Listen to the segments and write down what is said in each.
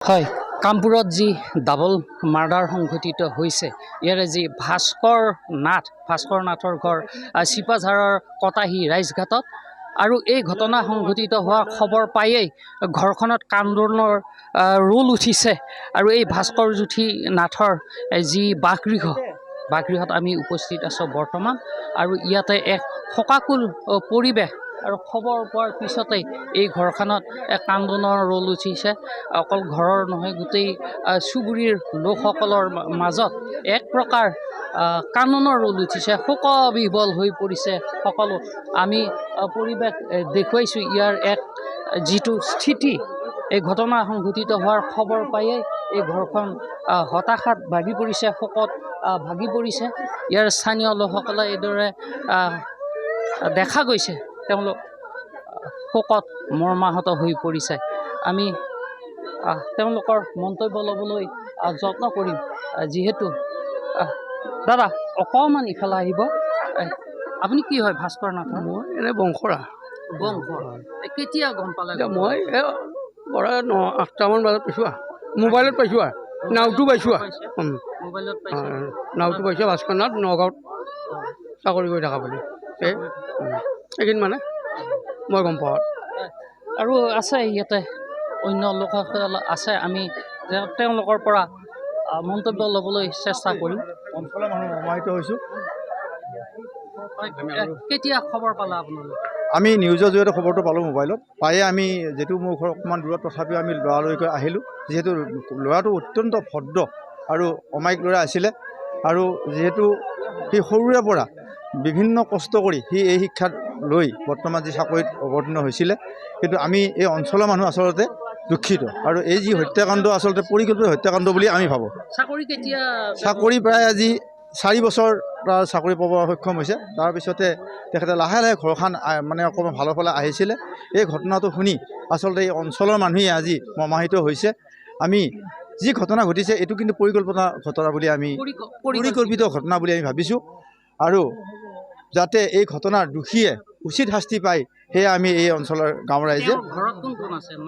হয়, কামপুৰত যি ডাবল মাৰ্ডাৰ সংঘটিত হৈছে, ইয়াৰে যি ভাস্কৰ নাথৰ ঘৰ চিপাঝাৰৰ কটাহী ৰাইজঘাটত। আৰু এই ঘটনা সংঘটিত হোৱাৰ খবৰ পায়েই ঘৰখনত কান্দোনৰ ৰোল উঠিছে। আৰু এই ভাস্কৰ জ্যোতি নাথৰ যি বাসগৃহত আমি উপস্থিত আছোঁ বৰ্তমান। আৰু ইয়াতে এক শোকাকুল পৰিৱেশ। আৰু খবৰ পোৱাৰ পিছতেই এই ঘৰখনত কান্দোনৰ ৰোল উঠিছে। অকল ঘৰৰ নহয়, গোটেই চুবুৰীৰ লোকসকলৰ মাজত এক প্ৰকাৰ কান্দোনৰ ৰোল উঠিছে। শোকবিহ্বল হৈ পৰিছে সকলো। আমি পৰিৱেশ দেখুৱাইছোঁ ইয়াৰ এক যিটো স্থিতি। এই ঘটনা সংঘটিত হোৱাৰ খবৰ পায়েই এই ঘৰখন হতাশাত ভাগি পৰিছে, শোকত ভাগি পৰিছে। ইয়াৰ স্থানীয় লোকসকলে এইদৰে দেখা গৈছে তেওঁলোক শোকত মৰ্মাহত হৈ পৰিছে। আমি তেওঁলোকৰ মন্তব্য ল'বলৈ যত্ন কৰিম। যিহেতু দাদা অকণমান ইফালে আহিব। আপুনি কি হয় ভাস্কৰ নাথ? মই এনে বংশৰা। কেতিয়া গম পালে? মই পৰা 8টামান বজাত পাইছোঁ। মোবাইলত পাইছোঁ নাওটো পাইছোঁ। মোবাইলত নাওটো পাইছোঁ। ভাস্কৰ নাথ নগাঁৱত চাকৰি কৰি থকা বুলি এইদিন মানে মই গম পাওঁ। আৰু আছে ইয়াতে অন্য লোকসকল আছে, আমি তেওঁলোকৰ পৰা মন্তব্য ল'বলৈ চেষ্টা কৰিম। অঞ্চলৰ মানুহ প্ৰমাণিত হৈছোঁ। কেতিয়া খবৰ পালে আপোনালোকে? আমি নিউজৰ জৰিয়তে খবৰটো পালোঁ মোবাইলত পায়ে আমি, যিহেতু মোৰ ঘৰ অকণমান দূৰত, তথাপিও আমি ল'ৰালৈকে আহিলোঁ। যিহেতু ল'ৰাটো অত্যন্ত ভদ্ৰ আৰু অমায়িক ল'ৰা আছিলে। আৰু যিহেতু সি সৰুৰে পৰা বিভিন্ন কষ্ট কৰি সি এই শিক্ষাত লৈ বৰ্তমান যি চাকৰিত অৱতীৰ্ণ হৈছিলে। কিন্তু আমি এই অঞ্চলৰ মানুহ আচলতে দুখিত। আৰু এই যি হত্যাকাণ্ড আচলতে পৰিকল্পিত হত্যাকাণ্ড বুলি আমি ভাবোঁ। চাকৰি প্ৰায় আজি 4 বছৰ তাৰ চাকৰি পাব সক্ষম হৈছে। তাৰপিছতে তেখেতে লাহে লাহে ঘৰখন মানে অকণমান ভালৰ ফালে আহিছিলে। এই ঘটনাটো শুনি আচলতে এই অঞ্চলৰ মানুহে আজি মৰ্মাহিত হৈছে। আমি যি ঘটনা ঘটিছে এইটো কিন্তু পৰিকল্পনা ঘটনা বুলি আমি পৰিকল্পিত ঘটনা বুলি আমি ভাবিছোঁ। আৰু যাতে এই ঘটনাৰ দোষীয়ে উচিত শাস্তি পায়, সেয়া আমি এই অঞ্চলৰ গাঁৱৰ ৰাইজে।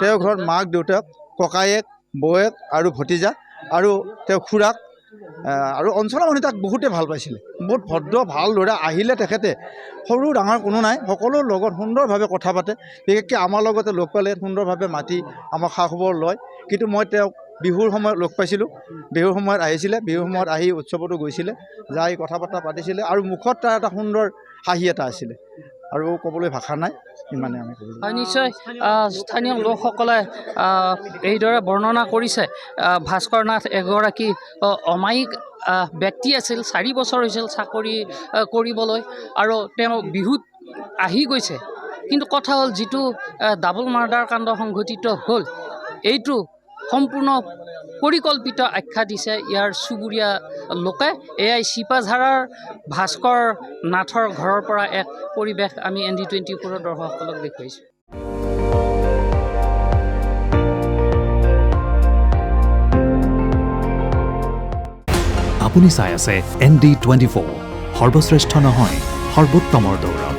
তেওঁৰ ঘৰত মাক, দেউতাক, ককায়েক, বৌয়েক আৰু ভতিজা আৰু তেওঁ খুৰাক আৰু অঞ্চলৰ মানুহে তাক বহুতে ভাল পাইছিলে। বহুত ভদ্ৰ ভাল ল'ৰা। আহিলে তেখেতে সৰু ডাঙৰ কোনো নাই, সকলোৰ লগত সুন্দৰভাৱে কথা পাতে। বিশেষকৈ আমাৰ লগতে লগ পালে সুন্দৰভাৱে মাতি আমাক খা খবৰ লয়। কিন্তু মই তেওঁক বিহুৰ সময়ত লগ পাইছিলোঁ। বিহুৰ সময়ত আহিছিলে, বিহুৰ সময়ত আহি উৎসৱতো গৈছিলে, যাই কথা বতৰা পাতিছিলে। আৰু মুখত তাৰ এটা সুন্দৰ হাঁহি এটা আছিলে। আৰু ক'বলৈ ভাষা নাই, ইমানে আমি ক'বলৈ। হয়, নিশ্চয় স্থানীয় লোকসকলে এইদৰে বৰ্ণনা কৰিছে। ভাস্কৰ নাথ এগৰাকী অমায়িক ব্যক্তি আছিল। 4 বছৰ হৈছিল চাকৰি কৰিবলৈ, আৰু তেওঁ বিহুত আহি গৈছে। কিন্তু কথা হ'ল, যিটো ডাবল মাৰ্ডাৰ কাণ্ড সংঘটিত হ'ল, এইটো সম্পূৰ্ণ পৰিকল্পিত আখ্যা দিছে ইয়াৰ চুবুৰীয়া লোকে। এয়াই চিপাঝাৰৰ ভাস্কৰ নাথৰ ঘৰৰ পৰা এক পৰিৱেশ আমি ND24 দৰ্শকসকলক দেখুৱাইছোঁ। আপুনি চাই আছে ND24, সৰ্বশ্ৰেষ্ঠ নহয়, সৰ্বোত্তমৰ দৌৰ।